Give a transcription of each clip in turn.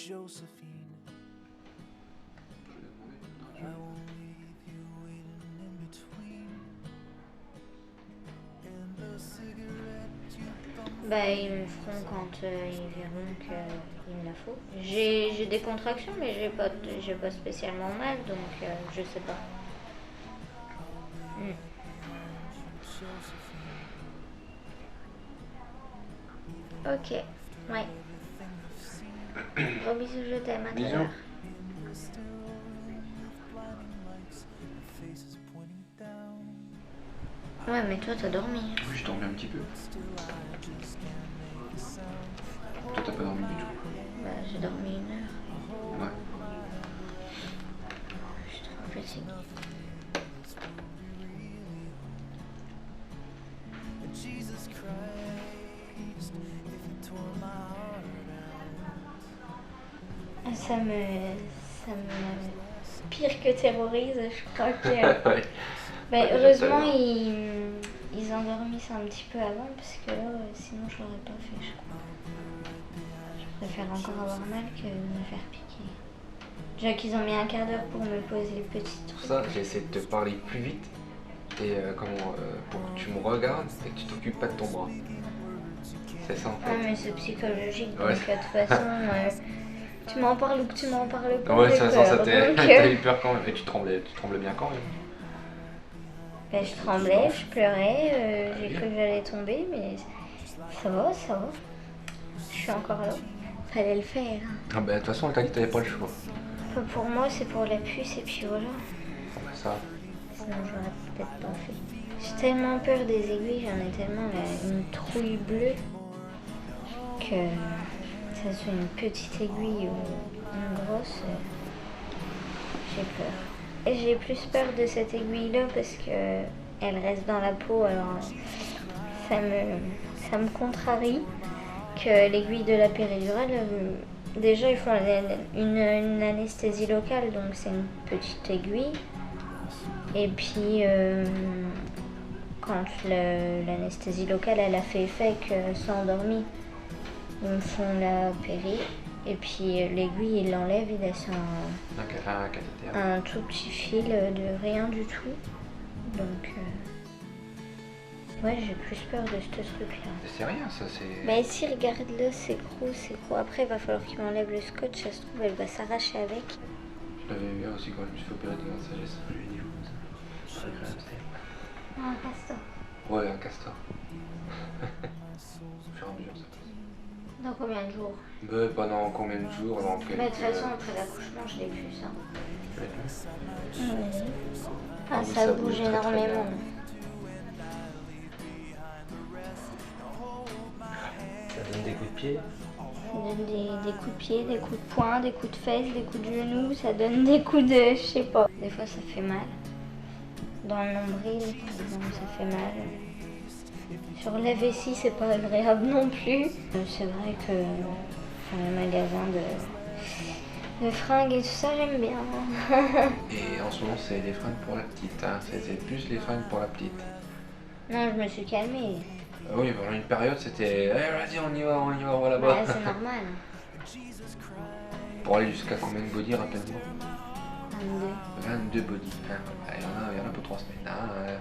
Josephine. I won't leave you waiting in between. And the cigarette you bummed. Bah, ils me feront quand ils verront qu'il me la faut. J'ai des contractions, mais j'ai pas spécialement mal, donc je sais pas. Ok, ouais. Gros bisous, je t'aime, à tout à Bisous. l'heure. Ouais, mais toi, t'as dormi. Oui, je dormais un petit peu. Toi, t'as pas dormi du tout. Bah, j'ai dormi 1 heure. Ouais. Je suis trop fatiguée. Jesus Christ, if you tore my heart out. Ça me pire que terrorise, je crois que. Ouais. Bah, Ouais, heureusement, déjà, ils endormissent un petit peu avant, parce que là, sinon, je l'aurais pas fait, je crois. Je préfère encore avoir mal que me faire piquer. Déjà qu'ils ont mis 1/4 d'heure pour me poser le petit Pour truc. ça, j'ai essayé de te parler plus vite et pour que tu me regardes et que tu t'occupes pas de ton bras. C'est ça en Ah, fait. mais c'est psychologique, Ouais. donc de toute façon, tu m'en parles ou que tu m'en parles pas. Ouais, de j'ai toute façon, ça peur, donc, t'as eu peur quand même. Et tu tremblais bien quand même. bah, je tremblais, je pleurais, j'ai cru que j'allais tomber, mais ça va, ça va. Je suis encore là. Fallait le faire. Ah bah de toute façon, elle t'a dit que t'avais pas le choix. Pas pour moi, c'est pour la puce, et puis voilà. Ah bah ça. Sinon, j'aurais peut-être pas fait. J'ai tellement peur des aiguilles, j'en ai tellement une trouille bleue que ça soit une petite aiguille ou une grosse, j'ai peur. Et j'ai plus peur de cette aiguille-là parce que elle reste dans la peau, alors ça me contrarie que l'aiguille de la péridurale. Déjà, ils font une anesthésie locale, donc c'est une petite aiguille. Et puis, quand l'anesthésie locale elle a fait effet qu'elles sont endormies, ils me font la péri. Et puis l'aiguille, ils l'enlèvent, ils laissent Un cathéter. un tout petit fil de rien du tout. Donc, ouais, j'ai plus peur de ce truc-là. C'est rien, ça, c'est. Mais si, regarde-le, c'est gros, c'est gros. Après, il va falloir qu'il m'enlève le scotch, ça se trouve, elle va s'arracher avec. Je l'avais eu aussi quand je me suis fait opérer de ma sagesse. Ah, un castor. Ouais, un castor. Au fur et à mesure, ça passe. Dans combien de jours? Bah, pendant combien de jours? Dans quelques... Mais de toute façon, après l'accouchement, je l'ai plus, ça. Tu l'as vu? Oui. Ah Ah, oui, ça bouge très, très énormément. bien. Ça donne des coups de pied. Ça donne des coups de pied, des coups de poing, des coups de fesses, des coups de genoux, ça donne des coups de... je sais pas. Des fois ça fait mal. Dans le nombril, par exemple, ça fait mal. Sur la vessie, c'est pas agréable non plus. C'est vrai que le magasin de fringues et tout ça, j'aime bien. Et en ce moment, c'est les fringues pour la petite. Hein. C'est plus les fringues pour la petite. Non, je me suis calmée. Oui, pendant une période, c'était. Eh, vas-y, on y va, on va là-bas. Ouais, c'est normal. Pour aller jusqu'à combien de body, rappelle-moi? 22. 22 body. Hein. Il y en a pour 3 semaines. Hein.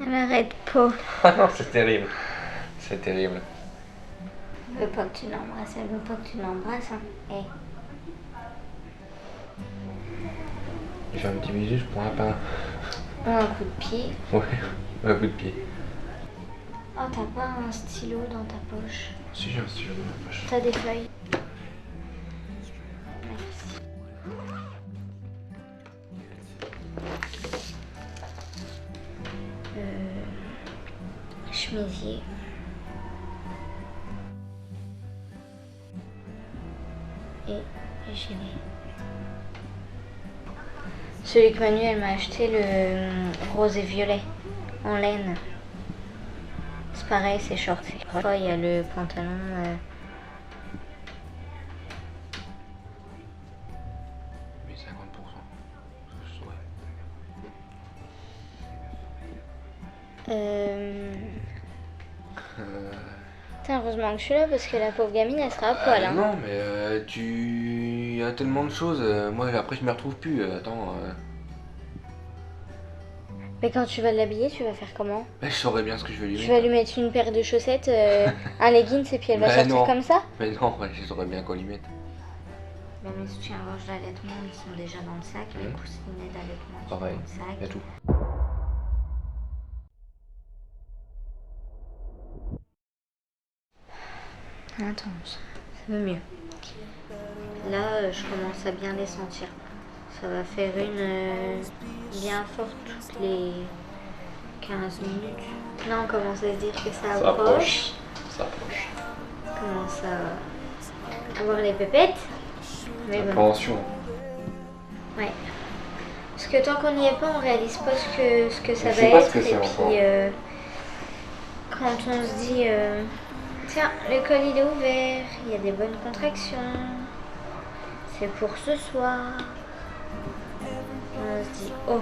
Elle arrête pas. Ah non, c'est terrible. C'est terrible. Elle veut pas que tu l'embrasses, elle veut pas que tu l'embrasses. Hein. Hey. Je fais un petit bisou, je prends un pain. Ou un coup de pied. Ouais, un coup de pied. Oh, t'as pas un stylo dans ta poche? Si j'ai un stylo dans ma poche. T'as des feuilles? Merci. Chemisier. Et gilet. Celui que Manuel m'a acheté, le rose et violet, en laine. C'est pareil, c'est short. Il y a le pantalon. Mais 50%. Je saurais. Putain, heureusement que je suis là parce que la pauvre gamine elle sera à poil. Hein. Non, mais tu. Il y a tellement de choses. Moi, après, je me retrouve plus. Attends. Mais quand tu vas l'habiller, tu vas faire comment? Je saurais bien ce que je vais lui Tu mettre. vas lui mettre une paire de chaussettes, un leggings et puis elle va Mais sortir non. comme ça? Mais non, ouais, je saurais bien quoi lui mettre. Bah, mes soutiens-gorge d'allaitement ils sont déjà dans le sac, les coussinets d'allaitement ils sont Pareil, dans le y a sac. tout. Attends, ça va mieux. Là, je commence à bien les sentir. Ça va faire une bien forte toutes les 15 minutes. Là, on commence à se dire que ça approche. Ça approche. On commence à avoir les pépettes. Mais bon. Appréhension. Ouais. Parce que tant qu'on n'y est pas, on réalise pas ce que ça On va sait pas être. ce que Et c'est puis, encore. quand on se dit, tiens, le col il est ouvert, il y a des bonnes contractions, c'est pour ce soir. On se dit, oh,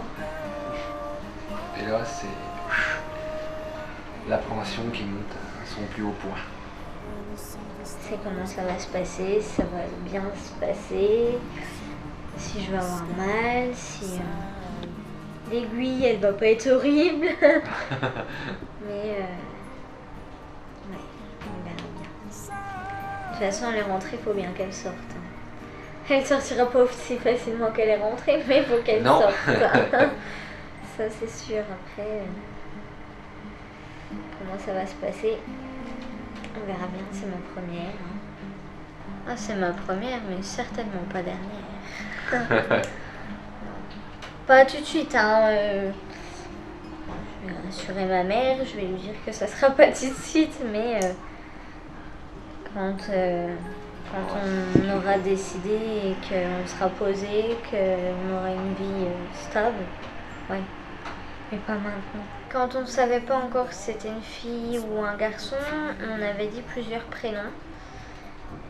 Et là, c'est l'appréhension qui monte à son plus haut point. c'est comment ça va se passer, si ça va bien se passer, si je vais avoir mal, si l'aiguille elle va pas être horrible. Mais ouais, on verra bien. De toute façon, elle est rentrée, faut bien qu'elle sorte. Hein. Elle sortira pas aussi facilement qu'elle est rentrée, mais il faut qu'elle Non. sorte. Hein. Ça c'est sûr. Après, comment ça va se passer, on verra bien. C'est ma première. Hein. Ah, c'est ma première, mais certainement pas dernière. Pas tout de suite. Hein. Je vais rassurer ma mère, je vais lui dire que ça sera pas tout de suite, mais quand on aura décidé et qu'on sera posé, qu'on aura une vie stable, ouais, mais pas maintenant. Quand on ne savait pas encore si c'était une fille ou un garçon, on avait dit plusieurs prénoms.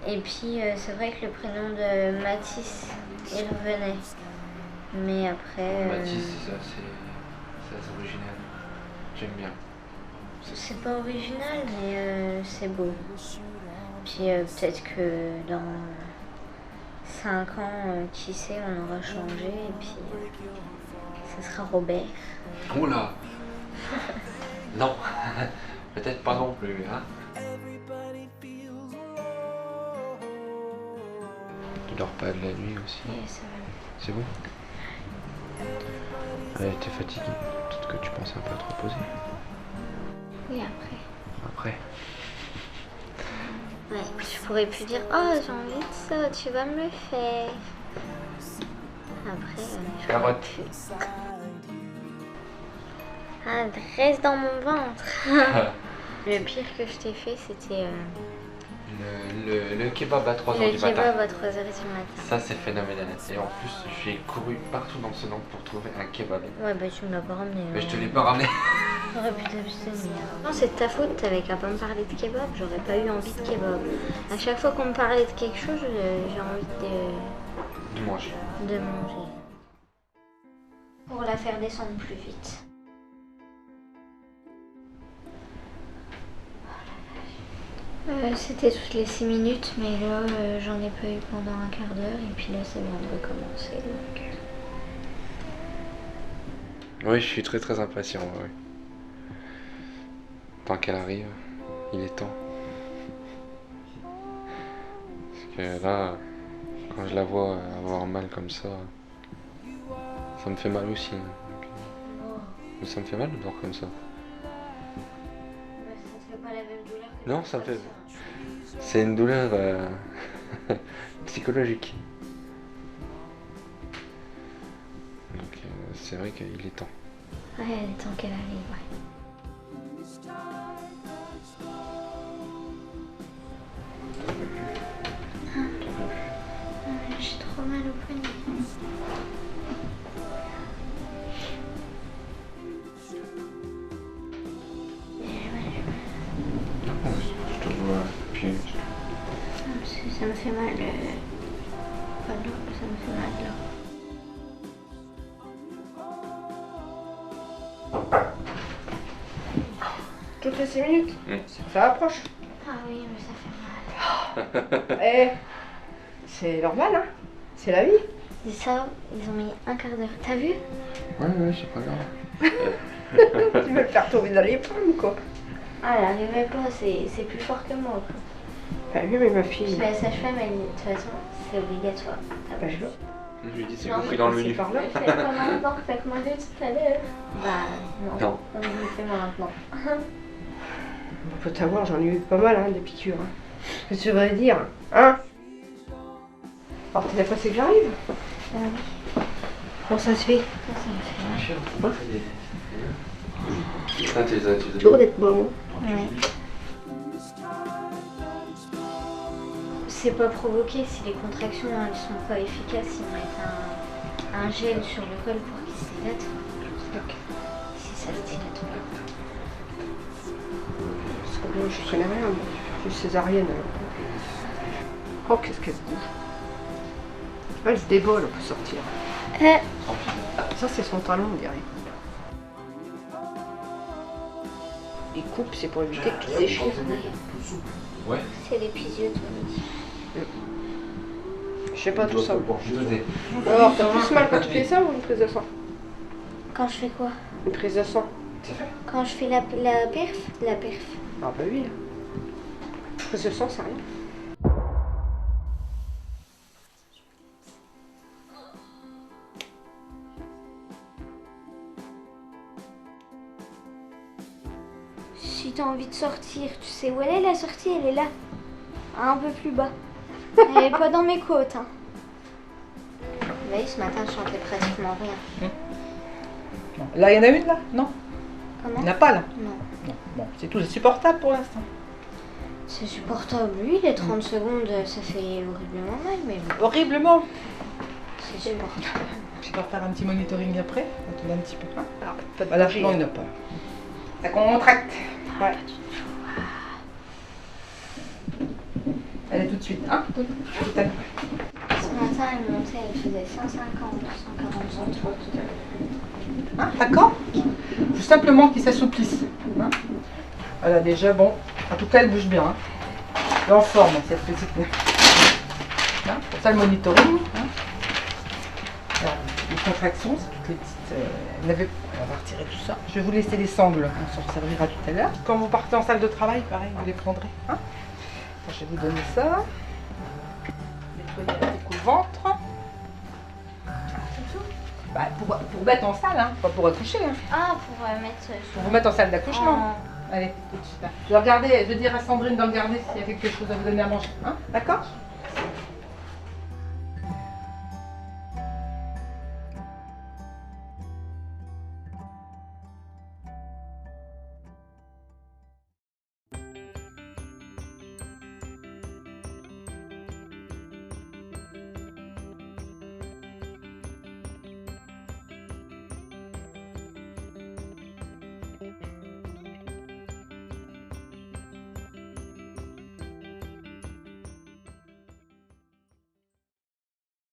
Et puis c'est vrai que le prénom de Mathis, il revenait. Mais après... Mathis, c'est ça, c'est assez original. J'aime bien. C'est pas original, mais c'est beau. Puis peut-être que dans 5 ans, qui sait, on aura changé et puis ça sera Robert. Oh là. Non. Peut-être pas non plus, hein. Tu dors pas de la nuit aussi. Et ça va. C'est bon. Ouais, t'es fatigué. Peut-être que tu penses un peu à te reposer. Oui, après. Après. Ouais, je pourrais plus dire oh j'ai envie de ça, tu vas me le faire. Après, je Carotte. pourrais plus. Ah, reste dans mon ventre. Le pire que je t'ai fait, c'était Le kebab à 3h le du matin. kebab à 3h du matin. Ça, c'est phénoménal. Et en plus, j'ai couru partout dans ce Nantes pour trouver un kebab. Ouais, bah tu me l'as pas ramené. Mais je te l'ai pas ramené. J'aurais pu t'abstenir. Non, c'est de ta faute, t'avais qu'à pas me parler de kebab, j'aurais pas eu envie de kebab. À chaque fois qu'on me parlait de quelque chose, j'ai envie De manger. de manger. Pour la faire descendre plus vite. C'était toutes les 6 minutes, mais là j'en ai pas eu pendant un quart d'heure et puis là ça vient de recommencer. Donc... Oui, je suis très très impatient. Ouais. Tant qu'elle arrive, il est temps. Parce que là, quand je la vois avoir mal comme ça me fait mal aussi. Mais ça me fait mal de voir comme ça. Ça te fait pas la même douleur que Non, ça me fait. C'est une douleur psychologique. Donc c'est vrai qu'il est temps. Ouais, il est temps qu'elle arrive, ouais. J'ai trop mal au poignet. Je te vois pied. Ça me fait mal. Pas là, ça me fait mal là. toutes les 6 minutes. Ça approche. Ah oui, mais ça fait mal. Eh, c'est normal, hein. C'est la vie. Et ça, ils ont mis un quart d'heure. T'as vu? Ouais, c'est pas grave. Tu veux le faire tomber dans les pommes, quoi. Ah, elle arrivait pas, c'est plus fort que moi. Quoi. Bah oui, mais ma fille. La sage-femme, elle dit, de toute façon, c'est obligatoire. Bah, je veux. Je lui dis, c'est Non, compris mais dans le c'est menu. par là. Faites pas maintenant, faites-moi deux tout à l'heure. Bah, non. Non. On dit, fais-moi maintenant. Faut t'avoir, j'en ai eu pas mal, hein, des piqûres. Hein. Qu'est-ce que tu voudrais dire, hein? Alors, t'es pas c'est que j'arrive? Ah oui, Comment ça se fait? ça me fait mal. Ah, tu les as. Toujours d'être bon. Ouais. C'est pas provoqué si les contractions elles sont pas efficaces, ils mettent un gel sur le col pour qu'il se dilate. Ok. Si ça se dilate pas. Parce que bon, je connais rien, moi. Je suis césarienne. Oh, qu'est-ce qu'elle se bouge. Elle se débole, on peut sortir. Ça, c'est son talon, on dirait. Il coupe, c'est pour éviter qu'il déchire. Ouais. C'est l'épisiotomie. Je sais pas tout ça. Je faisais. Alors, t'as plus mal quand tu fais ça ou une prise de sang? Quand je fais quoi? Une prise de sang. Quand je fais la perf? La perf. Ah bah oui. Prise de sang, c'est rien. Si t'as envie de sortir, tu sais où elle est la sortie? Elle est là. Un peu plus bas. Elle est pas dans mes côtes. Hein. Vous voyez, ce matin, je chantais pratiquement rien. Là, il y en a une là? Non? Comment? Il n'y en a pas là? Non. Non. Bon, c'est tout, c'est supportable pour l'instant. C'est supportable, oui, les 30 secondes, ça fait horriblement mal, mais bon, Horriblement. c'est supportable. Je vais faire un petit monitoring après, attendez un petit peu. Hein. Alors, pas de Voilà, bouger, non, il n'y en a pas. Ça contracte. Ouais. Allez, tout de suite. Hein? Tout à l'heure. Ce matin, elle montait, elle faisait 150, 140 centimètres. Hein, d'accord? Faut simplement qu'il s'assouplisse. Hein? Voilà, déjà, bon. En tout cas, elle bouge bien. Hein? Elle est en forme, cette petite. Hein? Pour ça, le monitoring. Hein? Alors, les contractions, c'est toutes les petites. On va retirer tout ça. Je vais vous laisser les sangles. On s'en servira tout à l'heure. Quand vous partez en salle de travail, pareil, vous les prendrez. Hein? Alors, je vais vous donner ça. Nettoyer un petit coup le ventre. Bah, pour mettre en salle, hein, pas pour accoucher. Hein. Ah, pour mettre Pour vous mettre en salle d'accouchement. Allez, tout de suite. Je vais dire à Sandrine de regarder s'il y a quelque chose à vous donner à manger. Hein, d'accord?